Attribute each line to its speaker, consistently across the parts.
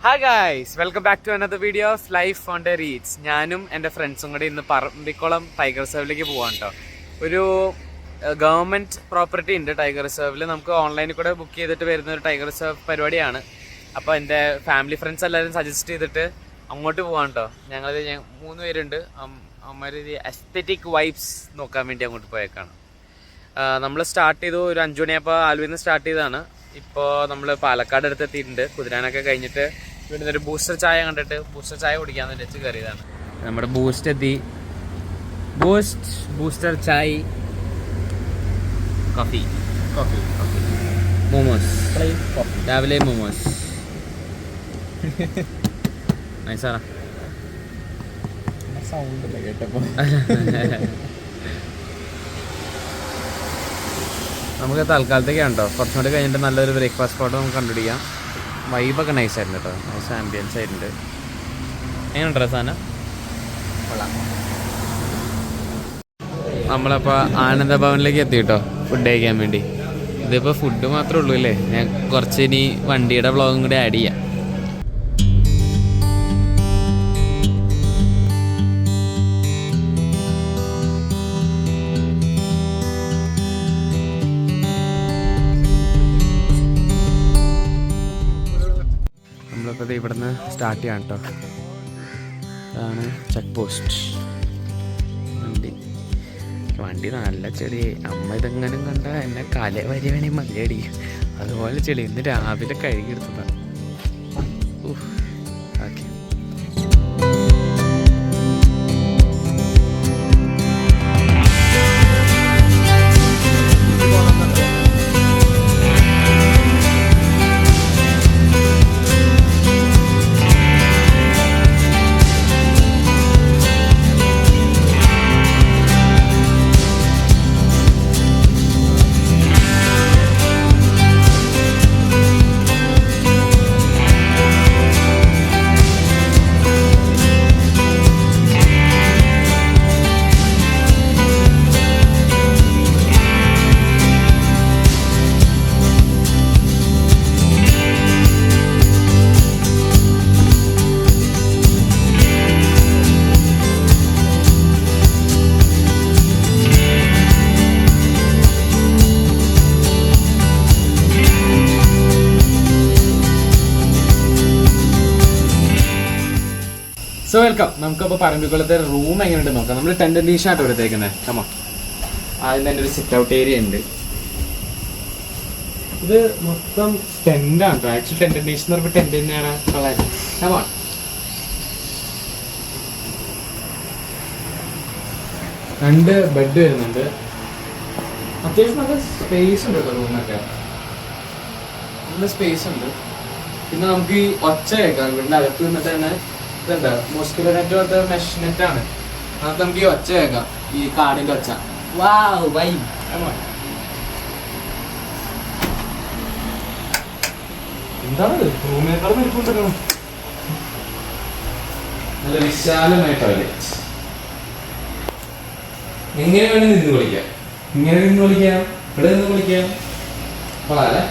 Speaker 1: Hi guys, welcome back to another video of life on the reach. ഞാനും എൻ്റെ ഫ്രണ്ട്സും കൂടി ഇന്ന് പറമ്പിക്കുളം ടൈഗർ റിസർവിലേക്ക് പോകാൻ കേട്ടോ. ഒരു ഗവൺമെൻറ് പ്രോപ്പർട്ടി ഉണ്ട് ടൈഗർ റിസർവിൽ. നമുക്ക് ഓൺലൈനിൽ കൂടെ ബുക്ക് ചെയ്തിട്ട് വരുന്ന ഒരു ടൈഗർ റിസർവ് പരിപാടിയാണ്. അപ്പോൾ എൻ്റെ ഫാമിലി ഫ്രണ്ട്സ് എല്ലാവരും സജസ്റ്റ് ചെയ്തിട്ട് അങ്ങോട്ട് പോകാൻ കേട്ടോ. ഞങ്ങൾ 3 പേരുണ്ട്. അമ്മ എസ്തെറ്റിക് വൈബ്സ് നോക്കാൻ വേണ്ടി അങ്ങോട്ട് പോയേക്കാണ്. നമ്മൾ സ്റ്റാർട്ട് ചെയ്തു ഒരു 5 മണിയപ്പോൾ ആലുവയിൽ നിന്ന് സ്റ്റാർട്ട് ചെയ്തതാണ്. ഇപ്പോൾ നമ്മൾ പാലക്കാട് അടുത്ത് എത്തിയിട്ടുണ്ട്. കുതിരാനൊക്കെ കഴിഞ്ഞിട്ട് ഇവിടുന്ന് ഒരു ബൂസ്റ്റർ ചായ കണ്ടിട്ട് ബൂസ്റ്റർ ചായ കുടിക്കാമെന്ന് വെച്ച് കയറിയതാണ്. നമ്മുടെ ബൂസ്റ്റ് എത്തി. ബൂസ്റ്റർ ചായ, കോഫി മോമോസ്, രാവിലെ മോമോസ്. നൈസാണ്.
Speaker 2: സൗണ്ട് കേട്ടപ്പോ
Speaker 1: നമുക്ക് തൽക്കാലത്തേക്കാണ് കേട്ടോ. കുറച്ചും കൂടി കഴിഞ്ഞിട്ട് നല്ലൊരു ബ്രേക്ക്ഫാസ്റ്റ് സ്പോട്ട് നമുക്ക് കണ്ടുപിടിക്കാം. വൈബൊക്കെ നൈസായിരുന്നു കേട്ടോ. നൈസ് ആംബിയൻസ് ആയിട്ടുണ്ട്. എങ്ങനെയുണ്ടോ സാധനം? നമ്മളപ്പോൾ ആനന്ദഭവനിലേക്ക് എത്തി കേട്ടോ ഫുഡ് കഴിക്കാൻ വേണ്ടി. ഇതിപ്പോൾ ഫുഡ് മാത്രമേ ഉള്ളൂ അല്ലേ. ഞാൻ കുറച്ച് ഇനി വണ്ടിയുടെ വ്ളോഗും കൂടി ആഡ് ചെയ്യാം. നമ്മളിപ്പോൾ ഇവിടുന്ന് സ്റ്റാർട്ട് ചെയ്യാം കേട്ടോ. ഇതാണ് ചെക്ക് പോസ്റ്റ്. വണ്ടി നല്ല ചെളി. അമ്മ ഇതെങ്ങനും കണ്ട എന്നെ കല വരി വേണേ മലയടി. അതുപോലെ ചെളി. ഇന്ന് രാവിലെ കഴുകിയെടുത്തതാണ്. Okay, so welcome. നമുക്കപ്പോൾ പറമ്പിക്കുളത്തെ റൂം എങ്ങനെയുണ്ട് നോക്കാം. നമ്മൾ ടെന്റ് ലീഷായിട്ട് എടുത്തേക്കുന്നത്. കമോ, ആദ്യം തന്നെ ഒരു സിറ്റ് ഔട്ട് ഏരിയ ഉണ്ട്. ഇത് മൊത്തം ടെന്റാണ് കേട്ടോ. ആക്ച്വലി ടെന്റ് ലീഷ് എന്ന് പറയുമ്പോൾ ടെന്റ് തന്നെയാണ് കളയാൻ. കമോ, 2 ബെഡ് വരുന്നുണ്ട്. അത്യാവശ്യം നല്ല സ്പേസ് ഉണ്ട് കേട്ടോ. റൂമൊക്കെ നല്ല സ്പേസ് ഉണ്ട്. പിന്നെ നമുക്ക് ഈ ഒച്ച കേൾക്കാം. വീടിന്റെ അകത്ത് നിന്നിട്ട് തന്നെ ഇതുണ്ട് മോസ്കിറ്റോ നെറ്റ് പോലത്തെ മെഷ് നെറ്റാണ്. അത് നമുക്ക് ഈ ഒച്ച കേൾക്കാം, ഈ കാടിന്റെ ഒച്ച. വാവ് വൈബ്. എന്താണ് റൂമിനേക്കാൾ വലിപ്പമുണ്ടല്ലോ. നല്ല വിശാലമായ ടോയ്ലറ്റ്. എങ്ങനെ വേണം നിന്ന് വിളിക്കാം. ഇങ്ങനെ നിന്ന് വിളിക്കാം, ഇവിടെ നിന്ന് വിളിക്കാം. കൊള്ളാല്ലേ?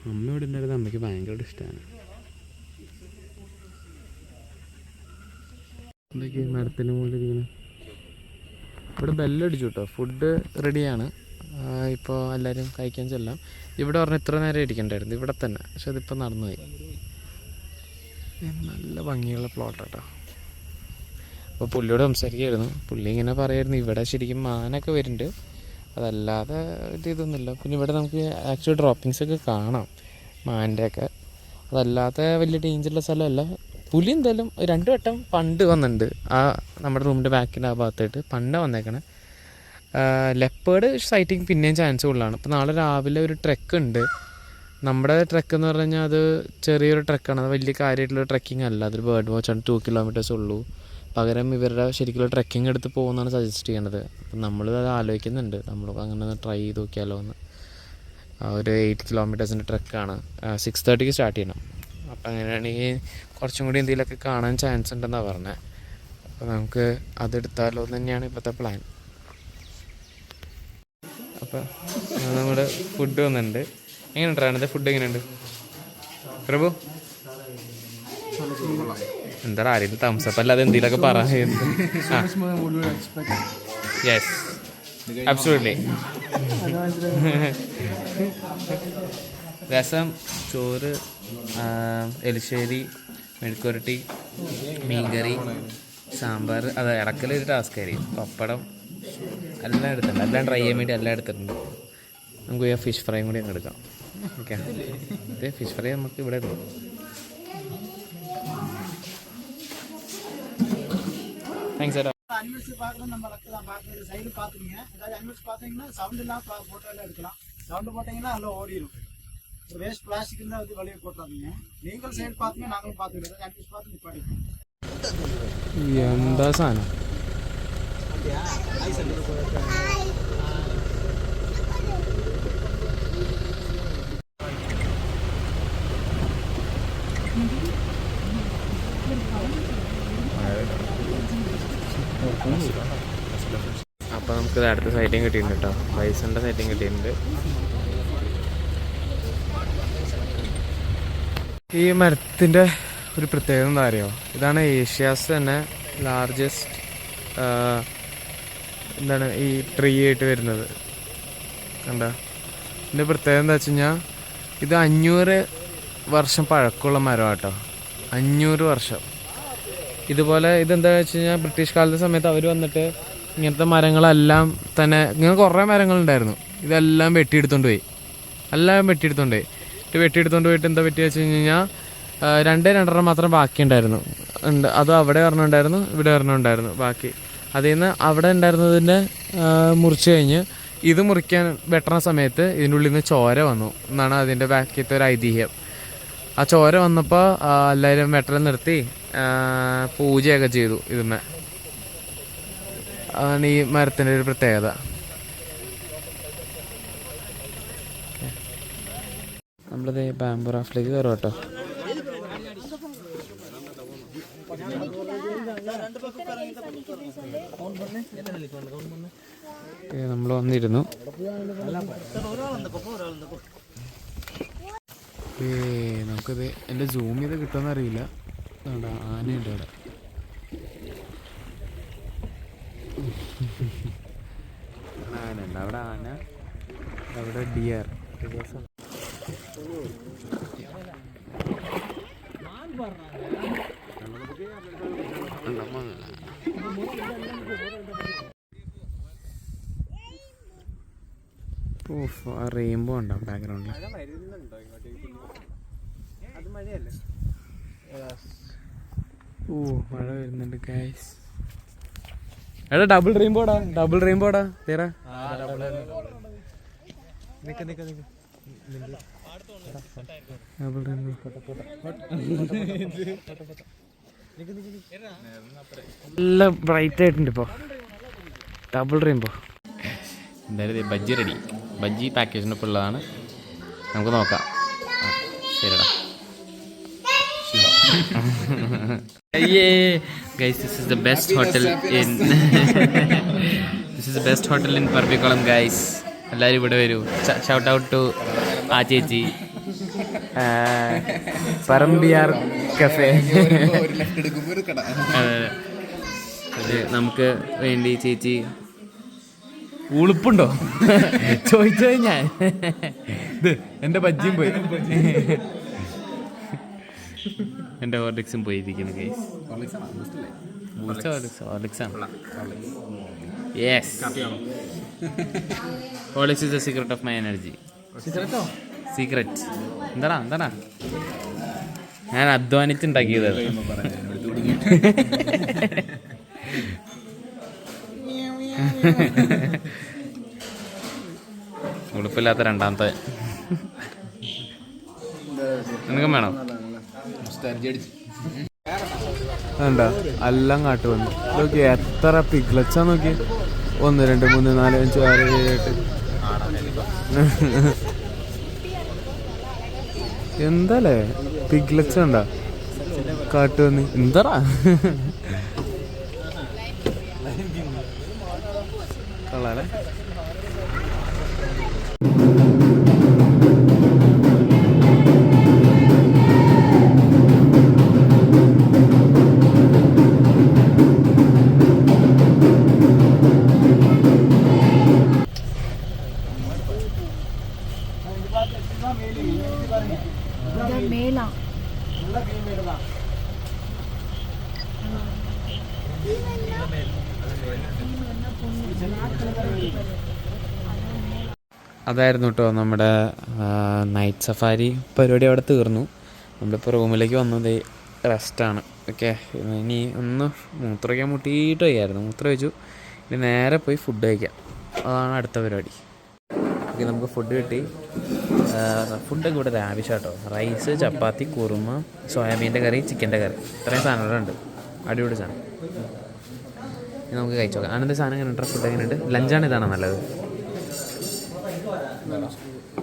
Speaker 1: അമ്മ ഇവിടെ ഉണ്ടായിരുന്നത് അമ്മയ്ക്ക് ഭയങ്കര ഇഷ്ടമാണ്. എന്തൊക്കെ മരത്തിന് മുകളിലിരിക്കണം. ഇവിടെ ബെല്ലടിച്ചു കേട്ടോ. ഫുഡ് റെഡിയാണ്. ഇപ്പോൾ എല്ലാവരും കഴിക്കാൻ ചെല്ലാം. ഇവിടെ പറഞ്ഞാൽ ഇത്ര നേരം ഇരിക്കണ്ടായിരുന്നു ഇവിടെ തന്നെ. പക്ഷെ അതിപ്പോൾ നടന്നുപോയി. നല്ല ഭംഗിയുള്ള പ്ലോട്ട് കേട്ടോ. അപ്പോൾ പുള്ളിയോട് സംസാരിക്കുമായിരുന്നു. പുള്ളി ഇങ്ങനെ പറയായിരുന്നു ഇവിടെ ശരിക്കും മാനൊക്കെ വരുന്നുണ്ട്, അതല്ലാതെ ഇതൊന്നുമില്ല. പിന്നെ ഇവിടെ നമുക്ക് ആക്ച്വലി ഡ്രോപ്പിങ്സ് ഒക്കെ കാണാം മാൻ്റെയൊക്കെ. അതല്ലാതെ വലിയ ഡേഞ്ചറുള്ള സ്ഥലമല്ല. പുലി എന്തായാലും 2 വട്ടം പണ്ട് വന്നിട്ടുണ്ട്. ആ നമ്മുടെ റൂമിൻ്റെ ബാക്കിൻ്റെ ആ ഭാഗത്തായിട്ട് പണ്ട് വന്നേക്കണേ. ലെപ്പേർഡ് സൈറ്റിങ് പിന്നെയും ചാൻസ് കൂടുതലാണ്. ഇപ്പോൾ നാളെ രാവിലെ ഒരു ട്രെക്ക് ഉണ്ട്. നമ്മുടെ ട്രെക്ക് എന്ന് പറഞ്ഞു കഴിഞ്ഞാൽ അത് ചെറിയൊരു ട്രെക്കാണ്. അത് വലിയ കാര്യമായിട്ടുള്ള ട്രെക്കിംഗ് അല്ല. അതൊരു ബേർഡ് വാച്ചാണ്. 2 കിലോമീറ്റേഴ്സ് ഉള്ളൂ. പകരം ഇവരുടെ ശരിക്കുള്ള ട്രെക്കിംഗ് എടുത്ത് പോകുന്നതാണ് സജസ്റ്റ് ചെയ്യണത്. അപ്പം നമ്മൾ അത് ആലോചിക്കുന്നുണ്ട്. നമ്മൾ അങ്ങനെ ഒന്ന് ട്രൈ ചെയ്ത് നോക്കിയാലോ എന്ന്. ഒരു 8 കിലോമീറ്റേഴ്സിൻ്റെ ട്രെക്കാണ്. 6:30 സ്റ്റാർട്ട് ചെയ്യണം. അപ്പം അങ്ങനെയാണെങ്കിൽ കുറച്ചും കൂടി എന്തെങ്കിലുമൊക്കെ കാണാൻ ചാൻസ് ഉണ്ടെന്നാണ് പറഞ്ഞത്. അപ്പോൾ നമുക്ക് അതെടുത്താലോ എന്ന് തന്നെയാണ് ഇപ്പോഴത്തെ പ്ലാൻ. അപ്പം നമ്മുടെ ഫുഡ് വന്നിട്ടുണ്ട്. എങ്ങനെയുണ്ടാണ് ഫുഡ്? എങ്ങനെയുണ്ട് പ്രഭു? എന്താ ആരും തംസപ്പ് അല്ലാതെ എന്തെങ്കിലുമൊക്കെ പറയുന്നത്? Yes, absolutely. രസം, ചോറ്, എലിശ്ശേരി, മെഴുക്കുരട്ടി, മീൻകറി, സാമ്പാർ. അത് ഇടക്കലൊരു ടാസ്ക് ആയിരിക്കും. പപ്പടം എല്ലാം എടുത്തിട്ടുണ്ട്. എല്ലാം ട്രൈ ചെയ്യാൻ വേണ്ടി എല്ലാം എടുത്തിട്ടുണ്ട്. നമുക്ക് ഈ ഫിഷ് ഫ്രൈയും കൂടി അങ്ങ് എടുക്കാം. ഓക്കെ, ഇത് ഫിഷ് ഫ്രൈ നമുക്ക് ഇവിടെ എടുക്കാം. Thanks sir.
Speaker 2: அனிமல்ஸ் பார்க்கணும், நம்ம பார்க்குறது சைடு பார்த்துக்கீங்க. ஏதாவது அனிமல்ஸ் பார்த்தீங்கன்னா சவுண்ட் இல்லாமல் ஃபோட்டோ எல்லாம் எடுக்கலாம். சவுண்டு போட்டிங்கன்னா எல்லாம் ஓடிடும். ஒரு வேஸ்ட் பிளாஸ்டிக் இருந்தால் வந்து வெளியே போட்டாதீங்க. நீங்கள் சைடு பார்த்தீங்க, நாங்களும் பார்த்துக்கிட்டு அனிமல்ஸ் பார்த்து நிப்பாடிக்கோங்க.
Speaker 1: എന്താ സാധനം? അപ്പോൾ നമുക്കിത് അടുത്ത സൈറ്റും കിട്ടിയിട്ടുണ്ട് കേട്ടോ. ബൈസണിൻ്റെ സൈറ്റും കിട്ടിയിട്ടുണ്ട്. ഈ മരത്തിൻ്റെ ഒരു പ്രത്യേകത എന്താ അറിയോ? ഇതാണ് ഏഷ്യാസ് തന്നെ ലാർജസ്റ്റ് എന്താണ് ഈ ട്രീ ആയിട്ട് വരുന്നത്. കണ്ട, ഇതിൻ്റെ പ്രത്യേകത എന്താ വെച്ച് കഴിഞ്ഞാൽ ഇത് 500 വർഷം പഴക്കമുള്ള മരമാണ് കേട്ടോ. 500 വർഷം. ഇതുപോലെ ഇതെന്താ വെച്ച് കഴിഞ്ഞാൽ ബ്രിട്ടീഷ് കാലത്തെ സമയത്ത് അവർ വന്നിട്ട് ഇങ്ങനത്തെ മരങ്ങളെല്ലാം തന്നെ, ഇങ്ങനെ കുറേ മരങ്ങളുണ്ടായിരുന്നു, ഇതെല്ലാം വെട്ടിയെടുത്തോണ്ട് പോയി. എല്ലാം വെട്ടിയെടുത്തോണ്ട് പോയി. വെട്ടിയെടുത്തോണ്ട് പോയിട്ട് എന്താ പറ്റിയ വെച്ച് കഴിഞ്ഞാൽ 2 മാത്രം ബാക്കിയുണ്ടായിരുന്നു. അത് അവിടെ ഒരെണ്ണമുണ്ടായിരുന്നു, ഇവിടെ ഒരെണ്ണമുണ്ടായിരുന്നു ബാക്കി. അതിൽ നിന്ന് അവിടെ ഉണ്ടായിരുന്നതിൻ്റെ മുറിച്ച് കഴിഞ്ഞ് ഇത് മുറിക്കാൻ വെട്ടണ സമയത്ത് ഇതിൻ്റെ ഉള്ളിൽ നിന്ന് ചോര വന്നു എന്നാണ് അതിൻ്റെ ബാക്കിയത്തെ ഒരു ഐതിഹ്യം. ആ ചോര വന്നപ്പോൾ എല്ലാവരും വെട്ടൽ നിർത്തി പൂജയൊക്കെ ചെയ്തു ഇതുമേ. അതാണ് ഈ മരത്തിൻ്റെ ഒരു പ്രത്യേകത. നമ്മളിത് ബാംബു റാഫ്റ്റിലേക്ക് കയറും കേട്ടോ. നമ്മൾ വന്നിരുന്നു. നമുക്കിത് എൻ്റെ സൂം ചെയ്ത് കിട്ടുമെന്ന് അറിയില്ല. ആനയുണ്ട് അവിടെ. ആനയുണ്ട് അവിടെ, ആന അവിടെ, ഡിയർ. ആ റെയിൻബോ ഉണ്ടോ ബാക്ക്ഗ്രൗണ്ടിൽ? ഓ, മഴ വരുന്നുണ്ട് ഗൈസ്. എടാ ഡബിൾ റെയിൻബോടാ, ഡബിൾ റെയിൻബോടാ തേരാ. ഡബിൾ റെയിൻബോ നല്ല ബ്രൈറ്റ് ആയിട്ടുണ്ട് ഇപ്പോൾ. Double rainbow. എന്തായാലും ബജ്ജി റെഡി. ബജ്ജി പാക്കേജിനൊപ്പം ഉള്ളതാണ്. നമുക്ക് നോക്കാം. ശരിടാ. Guys, this is the best hotel in this is the best hotel in Parvikulam guys. എല്ലാവരും ഇവിടെ വരൂ. ഷൗട്ട് ഔട്ട് ടു ആ ചേച്ചി, പറമ്പിയാർ കഫേ. അതെ, നമുക്ക് വേണ്ടി ചേച്ചി ഉളുപ്പുണ്ടോ ചോദിച്ചു ഞാൻ. ഇത് എൻ്റെ ബജ്ജിയും പോയി, എൻ്റെ ഹോർലിക്സും പോയിരിക്കുന്നു guys. Yes, Horlicks is the secret of my energy. Secret എന്താടാ ഞാൻ അധ്വാനിച്ചുണ്ടാക്കിയത്. ഉളുപ്പില്ലാത്ത രണ്ടാമത്തെ. നിനക്കും വേണം? എന്താ എല്ലാം കാട്ട് വന്നു നോക്കി. എത്ര പിഗ്ലച്ചാ നോക്കി. 1 2 3 4 5 6 7 8. എന്താലേ പിഗ്ലച്ച ഉണ്ടാ കാട്ട് വന്ന്. എന്താടാ കൊള്ളാല്ലേ?
Speaker 3: மேலாம்
Speaker 1: അതായിരുന്നു കേട്ടോ നമ്മുടെ നൈറ്റ് സഫാരി പരിപാടി അവിടെ തീർന്നു. നമ്മളിപ്പോൾ റൂമിലേക്ക് വന്നത് റെസ്റ്റാണ്. ഓക്കെ, ഇനി ഒന്ന് മൂത്രമൊഴിക്കാൻ മുട്ടിയിട്ട് വയ്യായിരുന്നു. മൂത്രം വെച്ചു. ഇനി നേരെ പോയി ഫുഡ് കഴിക്കാം. അതാണ് അടുത്ത പരിപാടി. ഓക്കെ, നമുക്ക് ഫുഡ് കിട്ടി. ഫുഡൊക്കെ ഇവിടെ ലാവിഷ് കേട്ടോ. റൈസ്, ചപ്പാത്തി, കുറുമ, സോയാബീൻ്റെ കറി, ചിക്കൻ്റെ കറി, ഇത്രയും സാധനങ്ങളുണ്ട്. അടിപൊളി സാധനം. ഇനി നമുക്ക് കഴിച്ചു നോക്കാം. അങ്ങനത്തെ സാധനം എങ്ങനെ ഉണ്ട്? ഫുഡ് എങ്ങനെയുണ്ട്? ലഞ്ചാണ് ഇതാണോ നല്ലത്?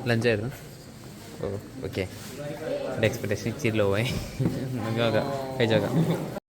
Speaker 1: ലഞ്ചായിരുന്നു. ഓ ഓക്കെ, എൻ്റെ എക്സ്പെക്റ്റേഷൻ ഇച്ചിരി ലോ ആയി. നമുക്ക് നോക്കാം, കഴിച്ചു നോക്കാം.